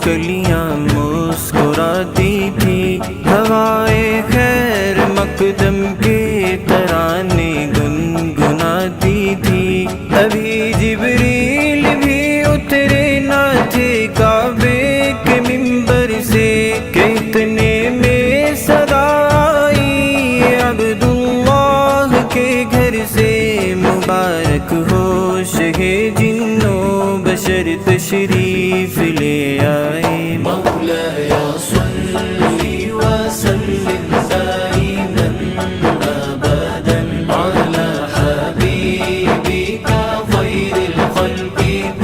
कलियां मुस्कुराती थी, हवाए खैर मकदम के तराने गुनगुनाती थी। अभी जिब्रील भी उतरे ना थे काबे के मिंबर से, कितने में सदा आई अब्दुल्लाह के घर से। मुबारक हो शहे जिन्नो बशर तशरीफ ले आए।